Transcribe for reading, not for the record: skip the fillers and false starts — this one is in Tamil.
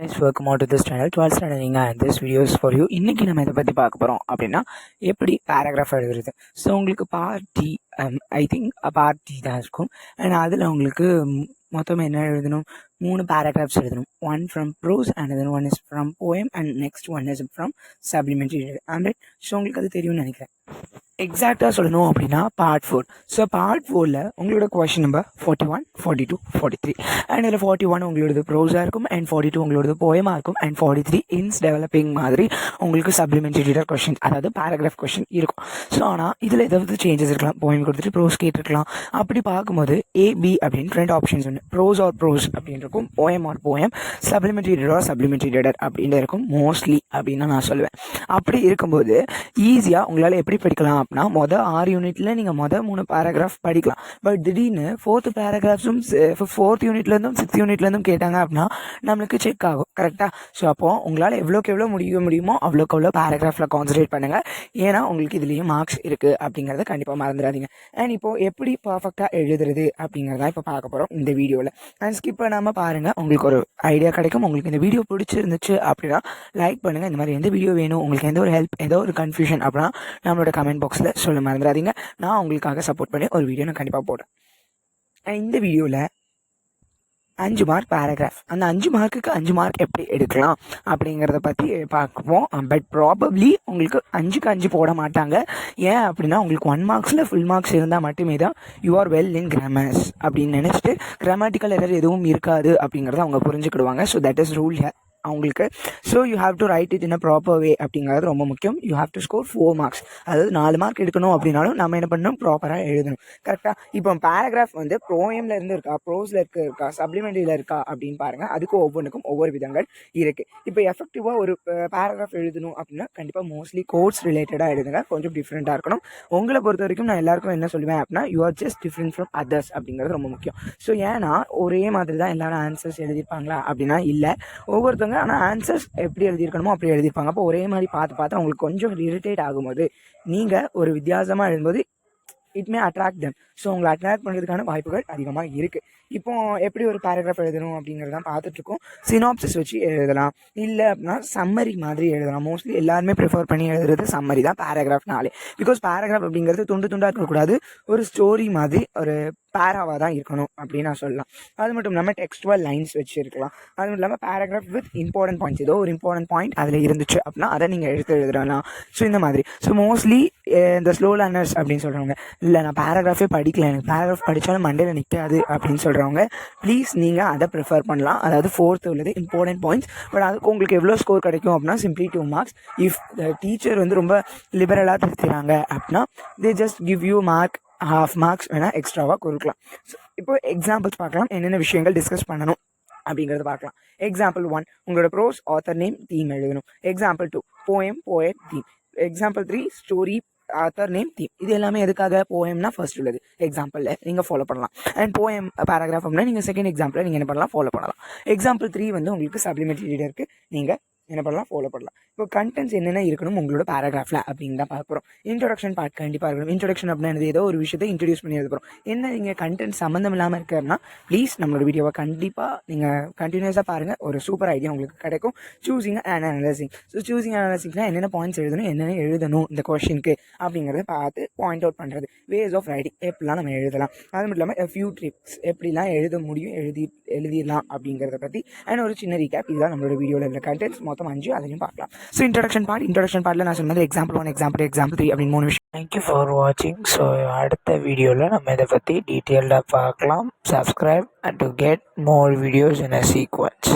Guys, welcome out to this channel. 12th standard and this video is for you. இன்னைக்கு நம்ம இதை பற்றி பார்க்க போகிறோம் அப்படின்னா எப்படி பேராகிராஃப் எழுதுறது. ஸோ உங்களுக்கு part D I think part D தான் இருக்கும். அண்ட் அதில் உங்களுக்கு மொத்தம் என்ன எழுதணும், 3 பேராகிராஃப்ஸ் எழுதணும். One from prose and then one is from poem and next one is from supplementary. So உங்களுக்கு அது தெரியும்னு நினைக்கிறேன். எக்ஸாக்டாக சொல்லணும் அப்படின்னா பார்ட் 4. ஸோ பார்ட் 4ல் உங்களோட கொஷின் நம்பர் 41, 42, 43 அண்ட் இதில் 41 உங்களோடது ப்ரோஸாக இருக்கும் அண்ட் 42 உங்களோடது போயமாக இருக்கும் அண்ட் 43 இன்ஸ் டெவலப்பிங் மாதிரி உங்களுக்கு சப்ளிமெண்ட்ரி ரீடர் கொஷின், அதாவது பேராகிராஃப் கொஷின் இருக்கும். ஸோ ஆனால் இதில் ஏதாவது சேஞ்சஸ் இருக்கலாம், போயம் கொடுத்துட்டு ப்ரோஸ் கேட்டிருக்கலாம். அப்படி பார்க்கும்போது ஏபி அப்படின்னு 2 ஆப்ஷன்ஸ் ஒன்று, ப்ரோஸ் ஆர் ப்ரோஸ் அப்படின்னு இருக்கும், poem or poem, supplementary reader or supplementary reader அப்படின்னு இருக்கும் மோஸ்ட்லி அப்படின்னு நான் சொல்லுவேன். அப்படி இருக்கும்போது ஈஸியாக உங்களால் எப்படி படிக்கலாம் அப்படின்னா, மொதல் 6 யூனிட்டில் நீங்கள் மொதல் 3 பேராகிராஃப் படிக்கலாம். பட் திடீர்னு 4th பேராகிராஃப்ஸும் 4th யூனிட்லேருந்தும் 6th யூனிட்லேருந்தும் கேட்டாங்க அப்படின்னா நம்மளுக்கு செக் ஆகும். கரெக்டாக? ஸோ அப்போது உங்களால் எவ்வளோக்கு எவ்வளோ முடியுமோ அவ்வளோக்கு எவ்வளோ பேராகிராஃபில் கான்சன்ட்ரேட் பண்ணுங்கள். ஏன்னா உங்களுக்கு இதுலேயும் மார்க்ஸ் இருக்குது அப்படிங்கிறத கண்டிப்பாக மறந்துடாதீங்க. அண்ட் இப்போது எப்படி பர்ஃபெக்டாக எழுதுறது அப்படிங்கிறத இப்போ பார்க்க போகிறோம் இந்த வீடியோவில். அண்ட் ஸ்கிப் பண்ணாமல் பாருங்கள், உங்களுக்கு ஒரு ஐடியா கிடைக்கும். உங்களுக்கு இந்த வீடியோ பிடிச்சிருந்துச்சு அப்படின்னா லைக் பண்ணுங்கள். இந்த மாதிரி எந்த வீடியோ வேணும், உங்களுக்கு எந்த ஒரு ஹெல்ப், ஏதோ ஒரு கன்ஃபியூஷன் அப்படின்னா நம்மளோட கமெண்ட் பாக்ஸில் சொல்ல மறந்துடாதீங்க. நான் உங்களுக்காக சப்போர்ட் பண்ணி ஒரு வீடியோ நான் கண்டிப்பாக போடுறேன். இந்த வீடியோவில் 5 மார்க் பேராகிராஃப், அந்த 5 மார்க்குக்கு 5 மார்க் எப்படி எடுக்கலாம் அப்படிங்கிறத பற்றி பார்க்குவோம். பட் ப்ராபப்ளி உங்களுக்கு 5க்கு 5 போட மாட்டாங்க. ஏன் அப்படின்னா உங்களுக்கு 1 மார்க்ஸில் ஃபுல் மார்க்ஸ் இருந்தால் மட்டுமே தான் you are well in grammars அப்படின்னு நினச்சிட்டு கிராமட்டிக்கல் எரர் எதுவும் இருக்காது அப்படிங்கிறத அவங்க புரிஞ்சுக்கிடுவாங்க. ஸோ தட் இஸ் ரூல் அவங்களுக்கு. So you have to write it in a proper way அப்படிங்கிறது ரொம்ப முக்கியம். You have to score 4 marks, அதாவது 4 மார்க் எடுக்கணும் அப்படின்னாலும் நம்ம என்ன பண்ணணும், ப்ராப்பராக எழுதணும். கரெக்டாக? இப்போ பேராகிராஃப் வந்து போயமில் இருந்து இருக்கா, ப்ரோஸில் இருக்கா, சப்ளிமெண்ட்ரியில் இருக்கா அப்படின்னு பாருங்கள். அதுக்கு ஒவ்வொன்றுக்கும் ஒவ்வொரு விதங்கள் இருக்குது. இப்போ எஃபெக்டிவாக ஒரு பேராகிராஃப் எழுதணும் அப்படின்னா கண்டிப்பாக மோஸ்ட்லி கோர்ஸ் ரிலேட்டடாக எழுதுங்க, கொஞ்சம் டிஃப்ரெண்ட்டாக இருக்கணும். உங்களை பொறுத்த வரைக்கும் நான் எல்லாருக்கும் என்ன சொல்லுவேன் அப்படின்னா, you are just different from others அப்படிங்கிறது ரொம்ப முக்கியம். ஸோ ஏன்னா ஒரே மாதிரி தான் எல்லாரும் ஆன்சர்ஸ் எழுதியிருப்பாங்களா அப்படின்னா இல்லை, ஒவ்வொருத்தவங்க ஆனால் ஆன்சர்ஸ் எப்படி எழுதியிருக்கணுமோ அப்படி எழுதியிருப்பாங்க. அப்போ ஒரே மாதிரி பார்த்து அவங்களுக்கு கொஞ்சம் இரிட்டேட் ஆகும்போது நீங்கள் ஒரு வித்தியாசமாக எழுதும்போது it may attract them. So உங்களை அட்ராக்ட் பண்ணுறதுக்கான வாய்ப்புகள் அதிகமாக இருக்குது. இப்போ எப்படி ஒரு பேராகிராஃப் எழுதணும் அப்படிங்கிறதான் பார்த்துட்ருக்கோம். சினாப்சிஸ் வச்சு எழுதலாம், இல்லை அப்படின்னா சம்மரி மாதிரி எழுதலாம். மோஸ்ட்லி எல்லாருமே ப்ரிஃபர் பண்ணி எழுதுறது சம்மரி தான் பேராகிராஃப்னாலே. பிகாஸ் பேராகிராஃப் அப்படிங்கிறது துண்டாக இருக்கக்கூடாது, ஒரு ஸ்டோரி மாதிரி ஒரு பேராவாக தான் இருக்கணும் அப்படின்னு நான் சொல்லலாம். அது மட்டும் இல்லாமல் டெக்ஸ்டுவல் லைன்ஸ் வச்சு இருக்கலாம். அது மட்டும் இல்லாமல் பேராகிராஃப் வித் இம்பார்ட்டன்ட் பாயிண்ட்ஸ், ஏதோ ஒரு இம்பார்ட்டன்ட் பாயிண்ட் அதில் இருந்துச்சு அப்படின்னா அதை நீங்கள் எழுதலாம். ஸோ இந்த மாதிரி. ஸோ மோஸ்ட்லி இந்த ஸ்லோ லேர்னர்ஸ் அப்படின்னு சொல்கிறவங்க, இல்லை நான் பேராகிராஃபே படிக்கல, எனக்கு பேராகிராஃப் படித்தாலும் மண்டையில் நிற்காது அப்படின்னு சொல்கிறவங்க ப்ளீஸ் நீங்கள் அதை ப்ரிஃபர் பண்ணலாம். அதாவது 4th உள்ளது இம்பார்ட்டன்ட் பாயிண்ட்ஸ். பட் அதுக்கு உங்களுக்கு எவ்வளோ ஸ்கோர் கிடைக்கும் அப்படின்னா simply 2 marks. If the teacher வந்து ரொம்ப லிபரலாக திருத்துறாங்க அப்படின்னா they just give you mark, ½ marks வேணால் எக்ஸ்ட்ராவாக கொடுக்கலாம். ஸோ இப்போ எக்ஸாம்பிள்ஸ் பார்க்கலாம், என்னென்ன விஷயங்கள் டிஸ்கஸ் பண்ணணும் அப்படிங்கிறத பார்க்கலாம். எக்ஸாம்பிள் 1 உங்களோட ப்ரோஸ் ஆத்தர் நேம் தீம் எழுதணும். Example 2 poem poet theme. Example 3 story author name theme. இது எல்லாமே எதுக்காக, போயம்னா ஃபர்ஸ்ட் உள்ளது எக்ஸாம்பிளில் நீங்கள் ஃபாலோ பண்ணலாம். அண்ட் போயம் பேராகிராஃப் அப்படின்னா நீங்கள் செகண்ட் எக்ஸாம்பிளில் நீங்கள் என்ன பண்ணலாம், ஃபாலோ பண்ணலாம். எக்ஸாம்பிள் 3 வந்து உங்களுக்கு சப்ளிமெண்ட்ரி ரீடருக்கு நீங்கள் என்ன பண்ணலாம், ஃபாலோ பண்ணலாம். இப்போ கண்டென்ட்ஸ் என்னென்ன இருக்கணும் உங்களோட பேராகிராஃபில் அப்படின்னு தான் பார்க்க போகிறோம். இன்ட்ரோடக்ஷன் பார்ட் கண்டிப்பாக இருக்கணும். இன்ட்ரோடக்ஷன் அப்படின்னா ஏதோ ஒரு விஷயத்தை இன்ட்ரடியூஸ் பண்ணி எழுத போகிறோம். என்ன நீங்கள் கண்டென்ட் சம்மந்தம் இல்லாமல் இருக்கிறன்னா ப்ளீஸ் நம்மளோட வீடியோவை கண்டிப்பாக நீங்கள் கண்டினியூஸாக பாருங்கள், ஒரு சூப்பர் ஐடியா உங்களுக்கு கிடைக்கும். Choosing and analysing. So choosing and அனலைசிங்னா என்னென்ன பாயிண்ட்ஸ் எழுதணும், என்னென்ன எழுதணும் இந்த கொஷனுக்கு அப்படிங்கிறத பார்த்து பாயிண்ட் அவுட் பண்ணுறது. வேஸ் ஆஃப் ரைட்டிங் எப்படிலாம் நம்ம எழுதலாம், அது மட்டும் இல்லாமல் ஃபியூ ட்ரிப்ஸ் எப்படிலாம் எழுத முடியும், எழுதிடலாம் அப்படிங்கிறத பற்றி அண்ட் ஒரு சின்ன ரீகேப். இதுதான் நம்மளோட வீடியோவில் உள்ள கண்டென்ட்ஸ். மொத்தம் 5 அதையும் பார்க்கலாம். ஸோ இன்ட்ரோடக்ஷன் பார்ட்டில் நான் சொன்னது எக்ஸாம்பிள் 1, எக்ஸாம்பிள் 3 அப்படின்னு 3 விஷயம். தேங்க்யூ ஃபார் வாட்சிங். ஸோ அடுத்த வீடியோவில் நம்ம இதை பற்றி டீட்டெயில்டாக பார்க்கலாம். Subscribe and to get more videos in a sequence.